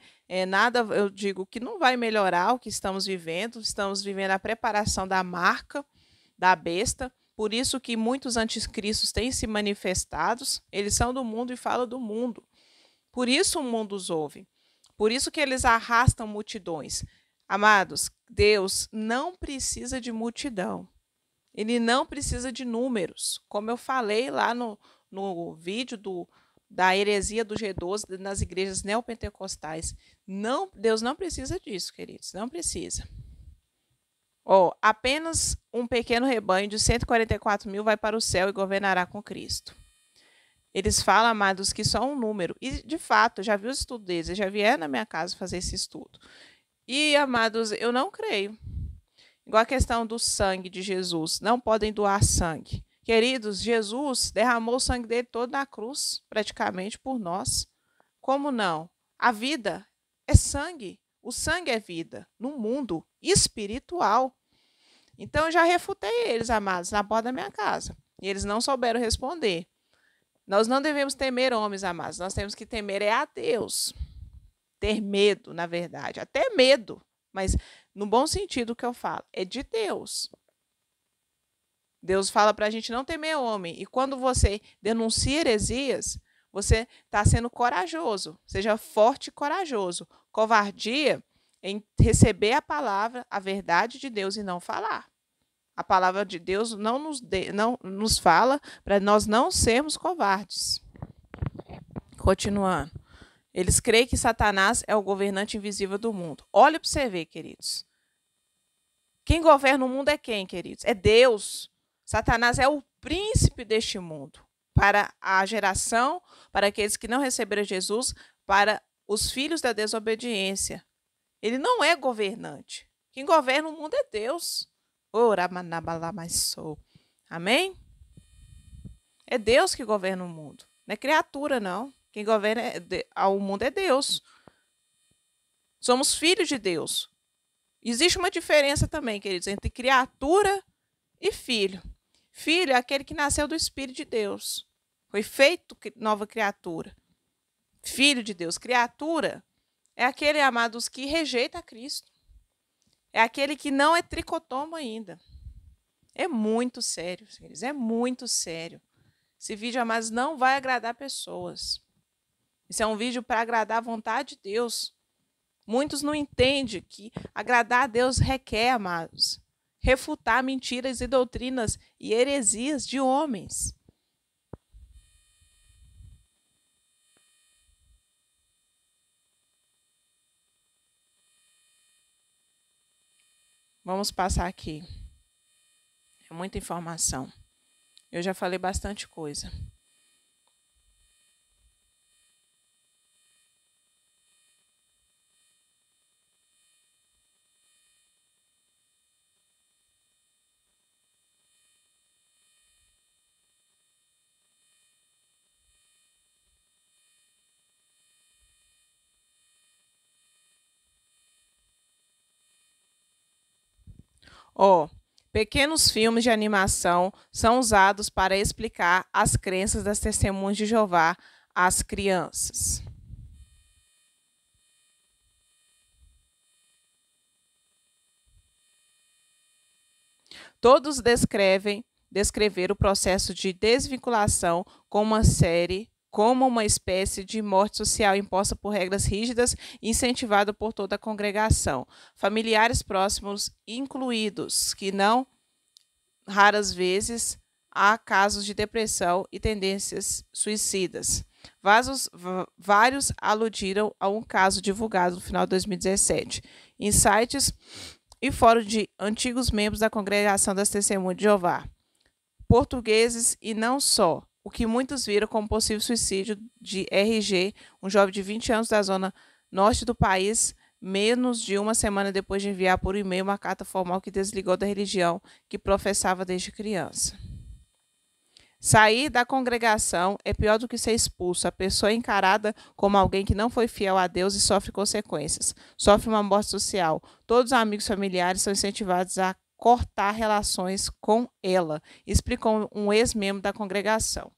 Speaker 1: Nada, eu digo que não vai melhorar o que estamos vivendo. Estamos vivendo a preparação da marca da besta. Por isso que muitos anticristos têm se manifestado. Eles são do mundo e falam do mundo. Por isso o mundo os ouve. Por isso que eles arrastam multidões. Amados, Deus não precisa de multidão. Ele não precisa de números. Como eu falei lá no vídeo da heresia do G12 nas igrejas neopentecostais. Deus não precisa disso, queridos. Não precisa. Apenas um pequeno rebanho de 144 mil vai para o céu e governará com Cristo. Eles falam, amados, que só um número. E, de fato, eu já vi os estudos deles. Eu já vieram na minha casa fazer esse estudo. E, amados, eu não creio. Igual a questão do sangue de Jesus. Não podem doar sangue. Queridos, Jesus derramou o sangue dele todo na cruz, praticamente, por nós. Como não? A vida é sangue. O sangue é vida no mundo espiritual. Então, eu já refutei eles, amados, na porta da minha casa. E eles não souberam responder. Nós não devemos temer homens, amados. Nós temos que temer a Deus. Ter medo, na verdade. Até medo. Mas, no bom sentido que eu falo, é de Deus. Deus fala para a gente não temer homem. E quando você denuncia heresias, você está sendo corajoso. Seja forte e corajoso. Covardia em receber a palavra, a verdade de Deus e não falar. A palavra de Deus não nos fala para nós não sermos covardes. Continuando. Eles creem que Satanás é o governante invisível do mundo. Olha para você ver, queridos. Quem governa o mundo é quem, queridos? É Deus. Satanás é o príncipe deste mundo. Para a geração, para aqueles que não receberam Jesus, para os filhos da desobediência. Ele não é governante. Quem governa o mundo é Deus. Amém? É Deus que governa o mundo. Não é criatura, não. Quem governa o mundo é Deus. Somos filhos de Deus. Existe uma diferença também, queridos, entre criatura e filho. Filho é aquele que nasceu do Espírito de Deus. Foi feito nova criatura. Filho de Deus. Criatura é aquele, amados, que rejeita Cristo. É aquele que não é tricotomo ainda. É muito sério, queridos. É muito sério. Esse vídeo, amados, não vai agradar pessoas. Isso é um vídeo para agradar a vontade de Deus. Muitos não entendem que agradar a Deus requer, amados, refutar mentiras e doutrinas e heresias de homens. Vamos passar aqui. É muita informação. Eu já falei bastante coisa. Pequenos filmes de animação são usados para explicar as crenças das testemunhas de Jeová às crianças. Todos descrever o processo de desvinculação como uma espécie de morte social imposta por regras rígidas e incentivada por toda a congregação. Familiares próximos incluídos, que não raras vezes há casos de depressão e tendências suicidas. Vários aludiram a um caso divulgado no final de 2017 em sites e fóruns de antigos membros da Congregação das Testemunhas de Jeová, portugueses e não só, o que muitos viram como possível suicídio de RG, um jovem de 20 anos da zona norte do país, menos de uma semana depois de enviar por e-mail uma carta formal que desligou da religião que professava desde criança. Sair da congregação é pior do que ser expulso. A pessoa é encarada como alguém que não foi fiel a Deus e sofre consequências. Sofre uma morte social. Todos os amigos familiares são incentivados a cortar relações com ela, explicou um ex-membro da congregação.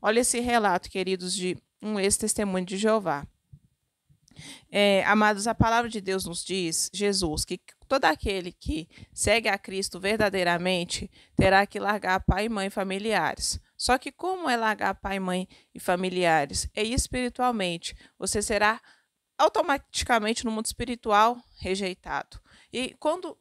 Speaker 1: Olha esse relato, queridos, de um ex-testemunho de Jeová. Amados, a palavra de Deus nos diz, Jesus, que todo aquele que segue a Cristo verdadeiramente terá que largar pai, mãe e familiares. Só que como é largar pai, mãe e familiares? É espiritualmente. Você será automaticamente no mundo espiritual rejeitado. E quando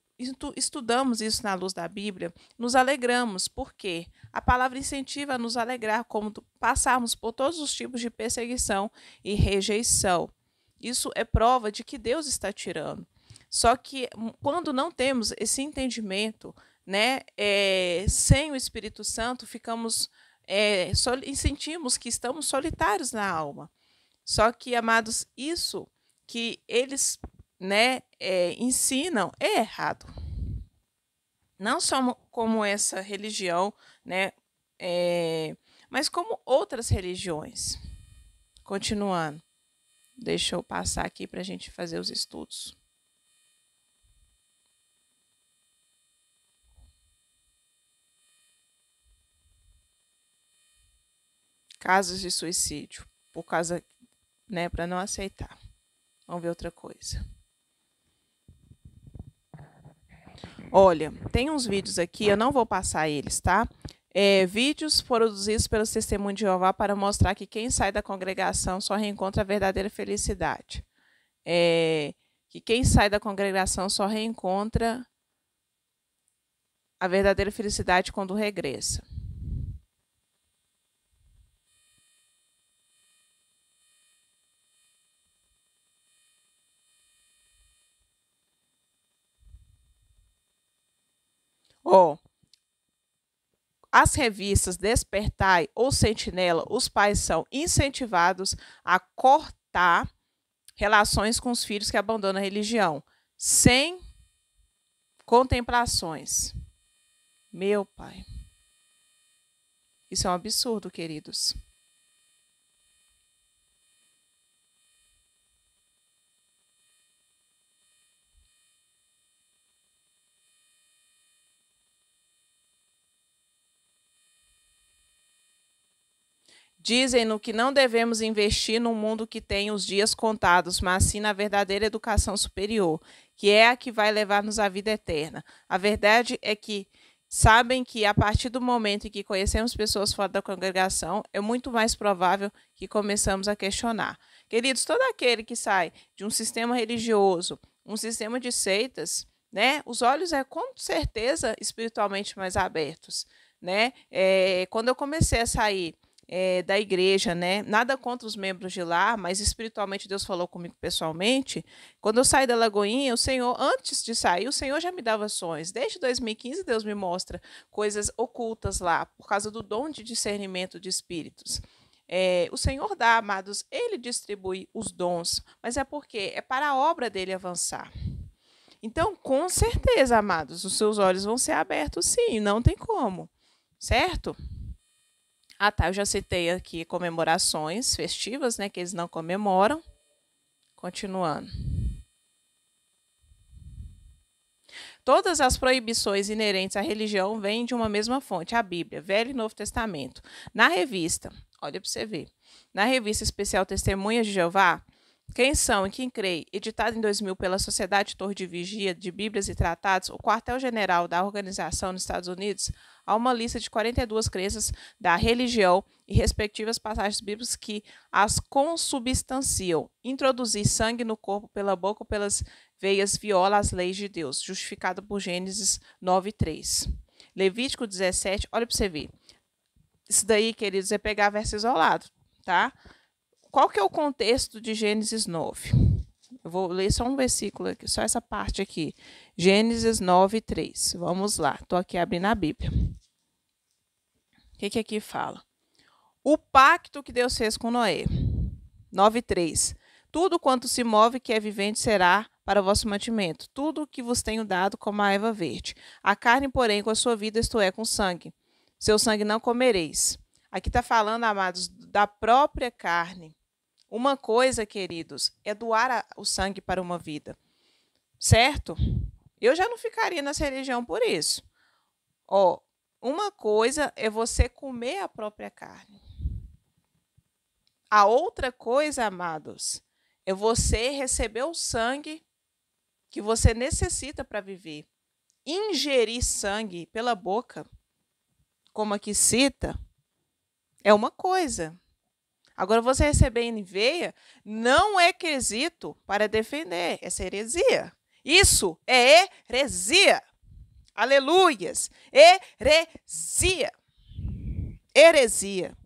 Speaker 1: estudamos isso na luz da Bíblia, nos alegramos, porque a palavra incentiva a nos alegrar como passarmos por todos os tipos de perseguição e rejeição. Isso é prova de que Deus está tirando. Só que quando não temos esse entendimento, né, sem o Espírito Santo, sentimos que estamos solitários na alma. Só que, amados, isso que eles, né, ensinam é errado. Não só como essa religião, né, mas como outras religiões. Continuando. Deixa eu passar aqui para a gente fazer os estudos. Casos de suicídio, por causa, né, para não aceitar. Vamos ver outra coisa. Olha, tem uns vídeos aqui, eu não vou passar eles, tá? Vídeos produzidos pelos Testemunhos de Jeová para mostrar que quem sai da congregação só reencontra a verdadeira felicidade. Que quem sai da congregação só reencontra a verdadeira felicidade quando regressa. As revistas Despertai ou Sentinela, os pais são incentivados a cortar relações com os filhos que abandonam a religião, sem contemplações. Meu pai. Isso é um absurdo, queridos. Dizem-no que não devemos investir num mundo que tem os dias contados, mas sim na verdadeira educação superior, que é a que vai levar-nos à vida eterna. A verdade é que sabem que a partir do momento em que conhecemos pessoas fora da congregação, é muito mais provável que começamos a questionar. Queridos, todo aquele que sai de um sistema religioso, um sistema de seitas, né, os olhos com certeza espiritualmente mais abertos, né? Quando eu comecei a sair da igreja, né? Nada contra os membros de lá, mas espiritualmente Deus falou comigo pessoalmente. Quando eu saí da Lagoinha, o Senhor, antes de sair, o Senhor já me dava sonhos. Desde 2015, Deus me mostra coisas ocultas lá, por causa do dom de discernimento de espíritos. O Senhor dá, amados, Ele distribui os dons, mas é porque é para a obra dele avançar. Então, com certeza, amados, os seus olhos vão ser abertos, sim, não tem como, certo? Tá, eu já citei aqui comemorações festivas, né, que eles não comemoram. Continuando. Todas as proibições inerentes à religião vêm de uma mesma fonte, a Bíblia, Velho e Novo Testamento. Na revista, olha para você ver, na revista especial Testemunhas de Jeová, Quem São e Quem Crê, editada em 2000 pela Sociedade Torre de Vigia de Bíblias e Tratados, o quartel-general da organização nos Estados Unidos, há uma lista de 42 crenças da religião e respectivas passagens bíblicas que as consubstanciam. Introduzir sangue no corpo pela boca ou pelas veias viola as leis de Deus, justificada por Gênesis 9:3. Levítico 17, olha para você ver. Isso daí, queridos, é pegar verso isolado, tá? Qual que é o contexto de Gênesis 9? Eu vou ler só um versículo aqui, só essa parte aqui. Gênesis 9, 3. Vamos lá, estou aqui abrindo a Bíblia. O que aqui fala? O pacto que Deus fez com Noé. 9, 3. Tudo quanto se move que é vivente será para vosso mantimento. Tudo que vos tenho dado como a erva verde. A carne, porém, com a sua vida, isto é, com sangue. Seu sangue não comereis. Aqui está falando, amados, da própria carne. Uma coisa, queridos, é doar o sangue para uma vida. Certo? Eu já não ficaria nessa religião por isso. Uma coisa é você comer a própria carne. A outra coisa, amados, é você receber o sangue que você necessita para viver. Ingerir sangue pela boca, como aqui cita, é uma coisa. Agora, você receber em veia não é quesito para defender essa heresia. Isso é heresia. Aleluias. Heresia. Heresia.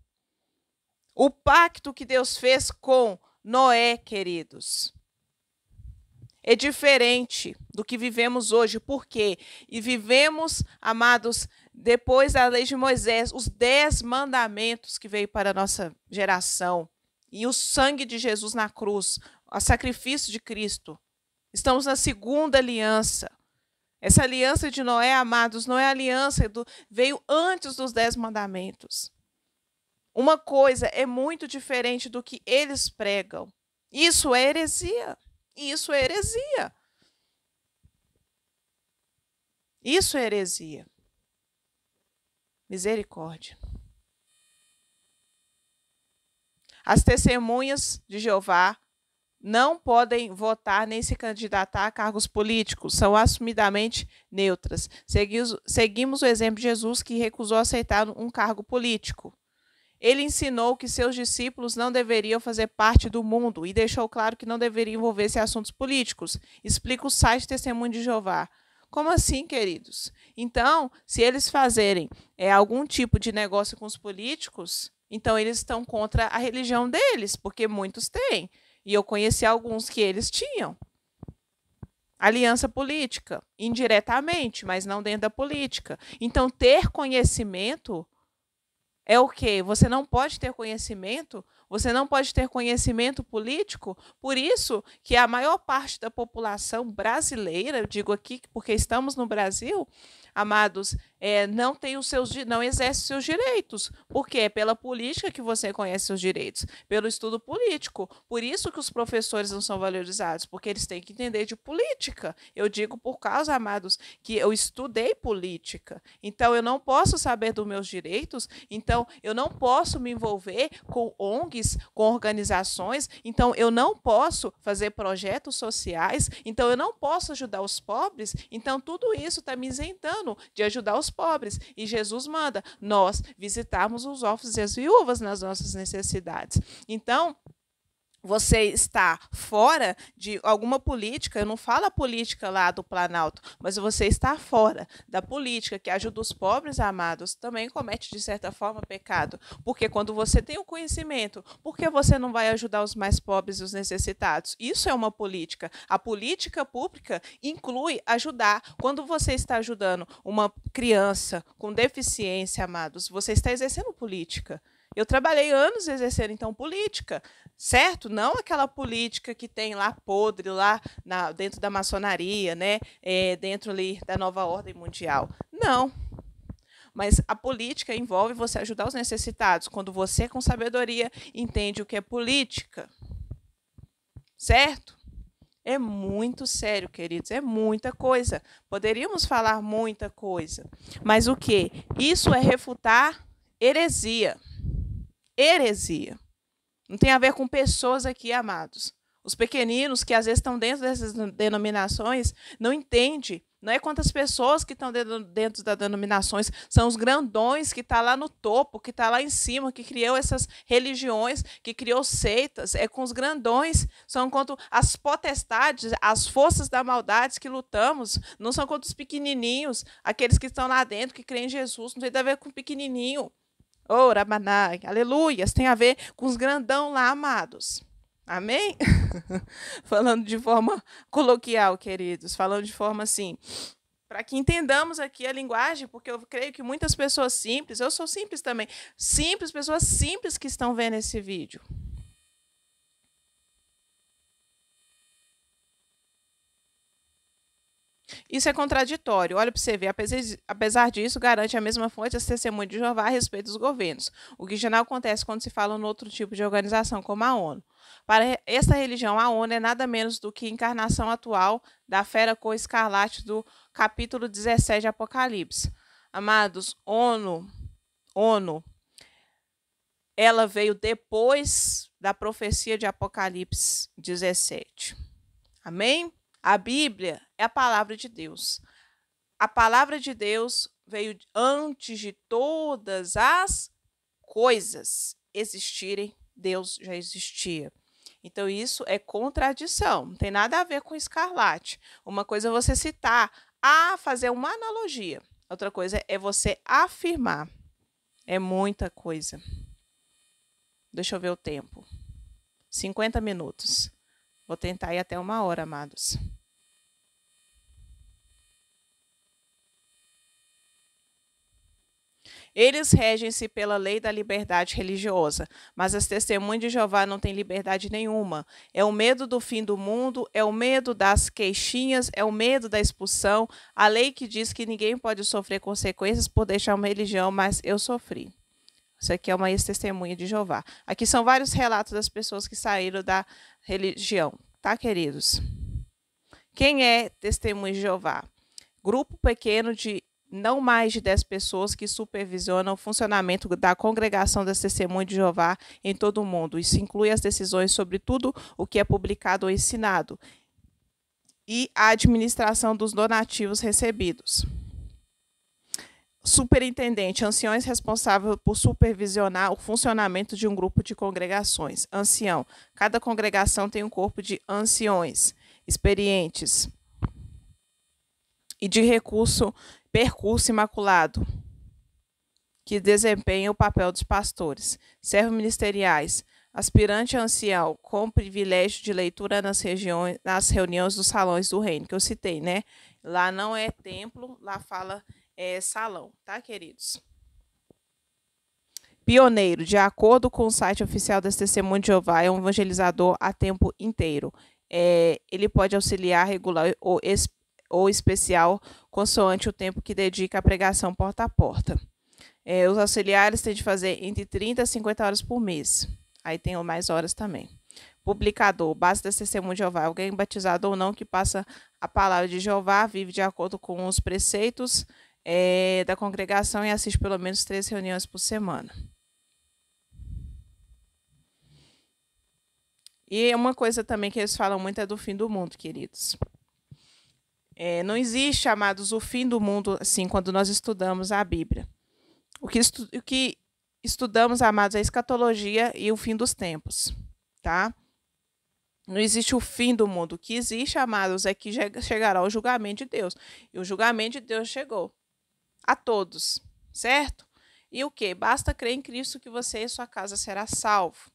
Speaker 1: O pacto que Deus fez com Noé, queridos, é diferente do que vivemos hoje. Por quê? E vivemos, amados, depois da lei de Moisés, os 10 mandamentos que veio para a nossa geração. E o sangue de Jesus na cruz, o sacrifício de Cristo. Estamos na segunda aliança. Essa aliança de Noé, amados, não é aliança, veio antes dos 10 mandamentos. Uma coisa é muito diferente do que eles pregam. Isso é heresia. Isso é heresia. Isso é heresia. Misericórdia. As testemunhas de Jeová não podem votar nem se candidatar a cargos políticos, são assumidamente neutras. Seguimos o exemplo de Jesus, que recusou aceitar um cargo político. Ele ensinou que seus discípulos não deveriam fazer parte do mundo e deixou claro que não deveriam envolver-se em assuntos políticos. Explica o site Testemunho de Jeová. Como assim, queridos? Então, se eles fazerem algum tipo de negócio com os políticos, então eles estão contra a religião deles, porque muitos têm. E eu conheci alguns que eles tinham. Aliança política, indiretamente, mas não dentro da política. Então, ter conhecimento é o quê? Você não pode ter conhecimento, você não pode ter conhecimento político. Por isso que a maior parte da população brasileira, eu digo aqui porque estamos no Brasil, amados, não exerce seus direitos. Por quê? Pela política que você conhece seus direitos, pelo estudo político. Por isso que os professores não são valorizados, porque eles têm que entender de política. Eu digo por causa, amados, que eu estudei política. Então, eu não posso saber dos meus direitos, então eu não posso me envolver com ONGs, com organizações, então eu não posso fazer projetos sociais, então eu não posso ajudar os pobres, então tudo isso está me isentando de ajudar os pobres. E Jesus manda nós visitarmos os órfãos e as viúvas nas nossas necessidades. Então, você está fora de alguma política, eu não falo a política lá do Planalto, mas você está fora da política que ajuda os pobres, amados, também comete, de certa forma, pecado. Porque quando você tem o conhecimento, por que você não vai ajudar os mais pobres e os necessitados? Isso é uma política. A política pública inclui ajudar. Quando você está ajudando uma criança com deficiência, amados, você está exercendo política. Eu trabalhei anos exercendo, então, política, certo? Não aquela política que tem lá podre, lá dentro da maçonaria, né? Dentro ali da nova ordem mundial. Não. Mas a política envolve você ajudar os necessitados, quando você, com sabedoria, entende o que é política. Certo? É muito sério, queridos, é muita coisa. Poderíamos falar muita coisa. Mas o quê? Isso é refutar heresia. Heresia. Não tem a ver com pessoas aqui, amados. Os pequeninos que às vezes estão dentro dessas denominações não entendem. Não é quantas pessoas que estão dentro das denominações, são os grandões que estão lá no topo, que estão lá em cima, que criou essas religiões, que criou seitas. É com os grandões, são contra as potestades, as forças da maldade que lutamos, não são contra os pequenininhos, aqueles que estão lá dentro, que creem em Jesus, não tem nada a ver com o pequenininho. Oh, Rabanai, aleluias, tem a ver com os grandão lá, amados. Amém? Falando de forma coloquial, queridos, falando de forma assim, para que entendamos aqui a linguagem, porque eu creio que muitas pessoas simples, eu sou simples também, simples, pessoas simples que estão vendo esse vídeo. Isso é contraditório. Olha para você ver. Apesar disso, garante a mesma fonte as testemunhas de Jeová a respeito dos governos, o que já não acontece quando se fala em outro tipo de organização, como a ONU. Para esta religião, a ONU é nada menos do que a encarnação atual da fera cor escarlate do capítulo 17 de Apocalipse. Amados, ONU, ela veio depois da profecia de Apocalipse 17. Amém? A Bíblia é a palavra de Deus. A palavra de Deus veio antes de todas as coisas existirem, Deus já existia. Então isso é contradição, não tem nada a ver com escarlate. Uma coisa é você citar, fazer uma analogia. Outra coisa é você afirmar. É muita coisa. Deixa eu ver o tempo. 50 minutos. Vou tentar ir até 1 hora, amados. Eles regem-se pela lei da liberdade religiosa, mas as testemunhas de Jeová não têm liberdade nenhuma. É o medo do fim do mundo, é o medo das queixinhas, é o medo da expulsão. A lei que diz que ninguém pode sofrer consequências por deixar uma religião, mas eu sofri. Isso aqui é uma ex-testemunha de Jeová. Aqui são vários relatos das pessoas que saíram da religião, tá, queridos? Quem é testemunha de Jeová? Grupo pequeno de não mais de 10 pessoas que supervisionam o funcionamento da congregação das testemunhas de Jeová em todo o mundo. Isso inclui as decisões sobre tudo o que é publicado ou ensinado e a administração dos donativos recebidos. Superintendente, anciões responsáveis por supervisionar o funcionamento de um grupo de congregações. Ancião, cada congregação tem um corpo de anciões experientes e de percurso imaculado, que desempenha o papel dos pastores. Servos ministeriais, aspirante ancião com privilégio de leitura nas reuniões dos salões do reino, que eu citei, né? Lá não é templo, lá fala salão, tá, queridos? Pioneiro, de acordo com o site oficial das Testemunhas de Jeová, é um evangelizador a tempo inteiro. Ele pode auxiliar regular ou especial, consoante o tempo que dedica à pregação porta a porta. Os auxiliares têm de fazer entre 30 a 50 horas por mês. Aí tem mais horas também. Publicador, base das Testemunhas de Jeová, alguém batizado ou não que passa a palavra de Jeová, vive de acordo com os preceitos da congregação e assiste pelo menos 3 reuniões por semana. E uma coisa também que eles falam muito é do fim do mundo, queridos. Não existe, amados, o fim do mundo assim quando nós estudamos a Bíblia. O que estudamos, amados, é a escatologia e o fim dos tempos, tá? Não existe o fim do mundo. O que existe, amados, é que chegará o julgamento de Deus. E o julgamento de Deus chegou a todos, certo? E o quê? Basta crer em Cristo que você e sua casa será salvo.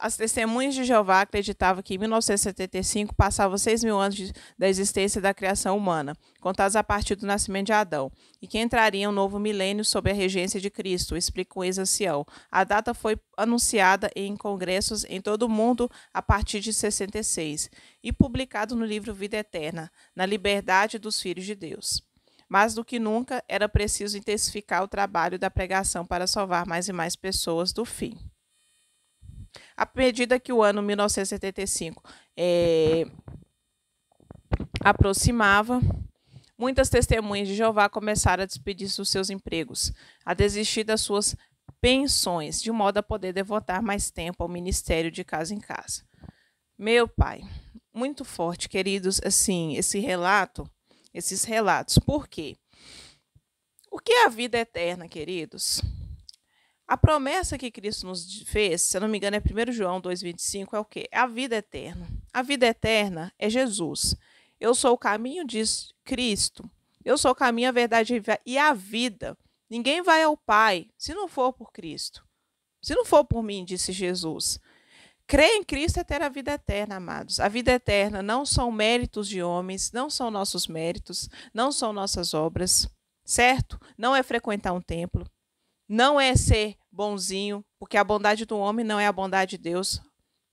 Speaker 1: As testemunhas de Jeová acreditavam que em 1975 passavam 6.000 anos da existência da criação humana, contados a partir do nascimento de Adão, e que entraria um novo milênio sob a regência de Cristo, explica o ex-ancião. A data foi anunciada em congressos em todo o mundo a partir de 66 e publicado no livro Vida Eterna, na liberdade dos filhos de Deus. Mais do que nunca, era preciso intensificar o trabalho da pregação para salvar mais e mais pessoas do fim. À medida que o ano 1975 aproximava, muitas testemunhas de Jeová começaram a despedir-se dos seus empregos, a desistir das suas pensões, de modo a poder devotar mais tempo ao ministério de casa em casa. Meu pai, muito forte, queridos, assim, esses relatos. Por quê? O que é a vida eterna, queridos? A promessa que Cristo nos fez, se eu não me engano, é 1 João 2,25, é o quê? É a vida eterna. A vida eterna é Jesus. Eu sou o caminho, diz Cristo. Eu sou o caminho, a verdade e a vida. Ninguém vai ao Pai se não for por Cristo. Se não for por mim, disse Jesus. Crer em Cristo é ter a vida eterna, amados. A vida eterna não são méritos de homens, não são nossos méritos, não são nossas obras, certo? Não é frequentar um templo, não é ser bonzinho, porque a bondade do homem não é a bondade de Deus,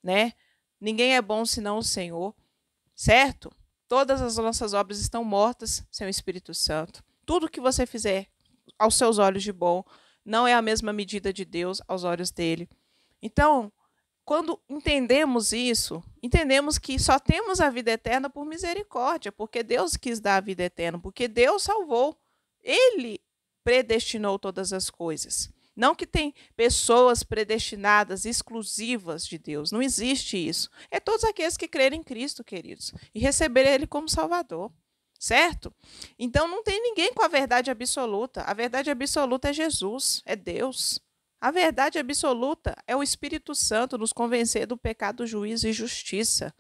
Speaker 1: né? Ninguém é bom senão o Senhor, certo? Todas as nossas obras estão mortas sem o Espírito Santo. Tudo que você fizer aos seus olhos de bom não é a mesma medida de Deus aos olhos dele. Então, quando entendemos isso, entendemos que só temos a vida eterna por misericórdia, porque Deus quis dar a vida eterna, porque Deus salvou. Ele predestinou todas as coisas. Não que tem pessoas predestinadas, exclusivas de Deus. Não existe isso. É todos aqueles que crerem em Cristo, queridos, e receberem Ele como Salvador. Certo? Então não tem ninguém com a verdade absoluta. A verdade absoluta é Jesus, é Deus. A verdade absoluta é o Espírito Santo nos convencer do pecado, juízo e justiça.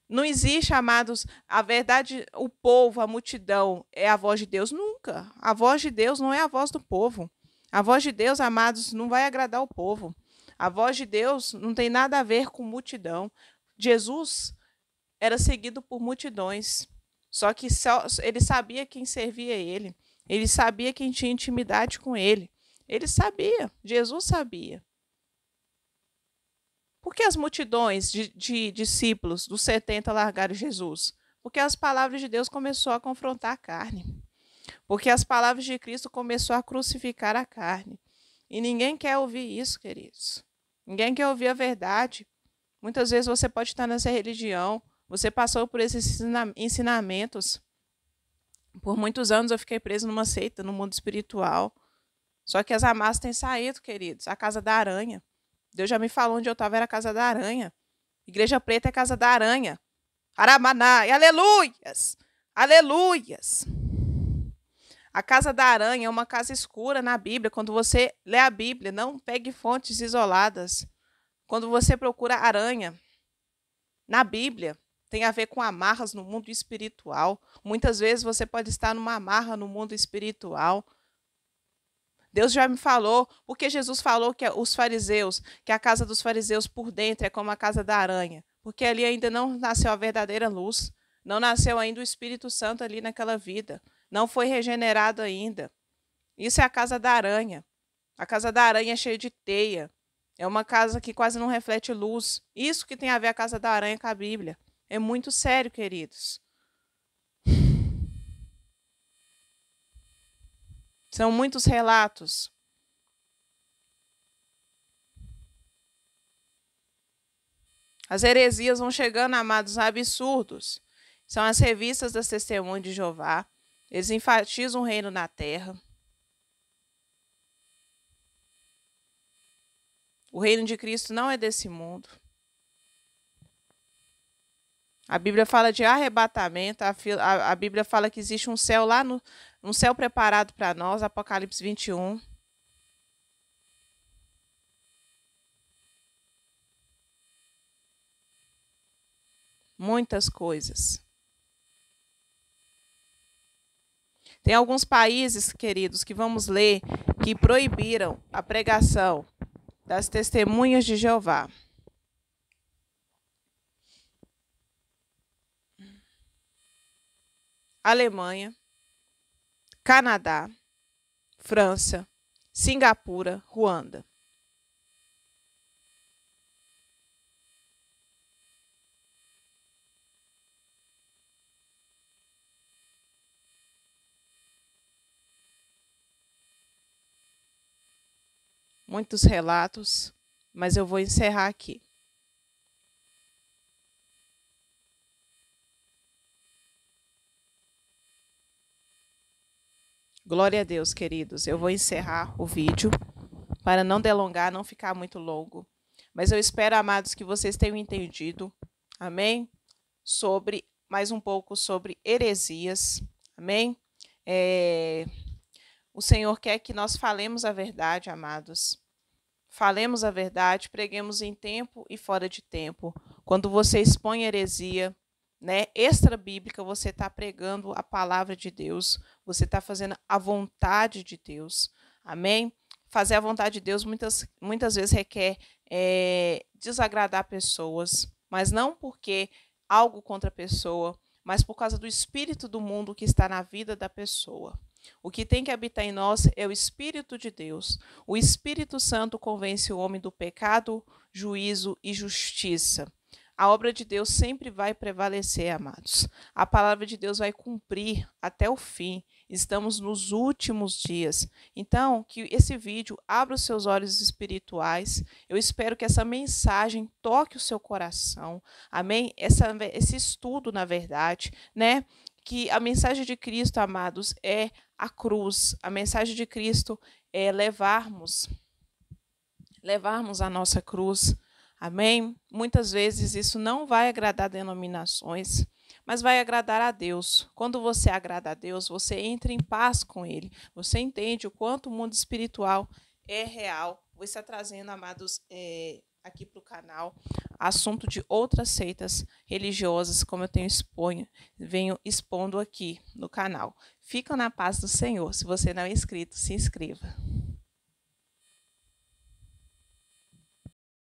Speaker 1: Não existe, amados, a verdade, o povo, a multidão é a voz de Deus. Nunca. A voz de Deus não é a voz do povo. A voz de Deus, amados, não vai agradar o povo. A voz de Deus não tem nada a ver com multidão. Jesus era seguido por multidões. Só que ele sabia quem servia ele. Ele sabia quem tinha intimidade com ele. Ele sabia. Jesus sabia. Por que as multidões de discípulos dos 70 largaram Jesus? Porque as palavras de Deus começaram a confrontar a carne. Porque as palavras de Cristo começaram a crucificar a carne. E ninguém quer ouvir isso, queridos. Ninguém quer ouvir a verdade. Muitas vezes você pode estar nessa religião, você passou por esses ensinamentos. Por muitos anos eu fiquei preso numa seita, no mundo espiritual. Só que as amarras têm saído, queridos. A casa da aranha. Deus já me falou onde eu estava, era a casa da aranha. Igreja Preta é casa da aranha. Aramaná, e aleluias! Aleluias! A casa da aranha é uma casa escura na Bíblia. Quando você lê a Bíblia, não pegue fontes isoladas. Quando você procura aranha na Bíblia, tem a ver com amarras no mundo espiritual. Muitas vezes você pode estar numa amarra no mundo espiritual. Deus já me falou, porque Jesus falou que os fariseus, que a casa dos fariseus por dentro é como a casa da aranha, porque ali ainda não nasceu a verdadeira luz, não nasceu ainda o Espírito Santo ali naquela vida, não foi regenerado ainda. Isso é a casa da aranha. A casa da aranha é cheia de teia, é uma casa que quase não reflete luz. Isso que tem a ver a casa da aranha com a Bíblia. É muito sério, queridos. São muitos relatos. As heresias vão chegando, amados, a absurdos. São as revistas das Testemunhas de Jeová. Eles enfatizam o reino na terra. O reino de Cristo não é desse mundo. A Bíblia fala de arrebatamento. A Bíblia fala que existe um céu lá um céu preparado para nós, Apocalipse 21. Muitas coisas. Tem alguns países, queridos, que vamos ler, que proibiram a pregação das Testemunhas de Jeová. Alemanha, Canadá, França, Singapura, Ruanda. Muitos relatos, mas eu vou encerrar aqui. Glória a Deus, queridos. Eu vou encerrar o vídeo para não delongar, não ficar muito longo. Mas eu espero, amados, que vocês tenham entendido, amém? Sobre, mais um pouco sobre heresias, amém? O Senhor quer que nós falemos a verdade, amados. Falemos a verdade, preguemos em tempo e fora de tempo, Quando você expõe heresia, né, extra-bíblica, você está pregando a palavra de Deus, você está fazendo a vontade de Deus. Amém? Fazer a vontade de Deus muitas vezes requer desagradar pessoas, mas não porque algo contra a pessoa, mas por causa do espírito do mundo que está na vida da pessoa. O que tem que habitar em nós é o Espírito de Deus. O Espírito Santo convence o homem do pecado, juízo e justiça. A obra de Deus sempre vai prevalecer, amados. A palavra de Deus vai cumprir até o fim. Estamos nos últimos dias. Então, que esse vídeo abra os seus olhos espirituais. Eu espero que essa mensagem toque o seu coração. Amém? Esse estudo, na verdade, né? Que a mensagem de Cristo, amados, é a cruz. A mensagem de Cristo é levarmos a nossa cruz. Amém? Muitas vezes isso não vai agradar denominações, mas vai agradar a Deus. Quando você agrada a Deus, você entra em paz com Ele. Você entende o quanto o mundo espiritual é real. Vou estar trazendo, amados, aqui para o canal, assunto de outras seitas religiosas, como eu venho expondo aqui no canal. Fica na paz do Senhor. Se você não é inscrito, se inscreva.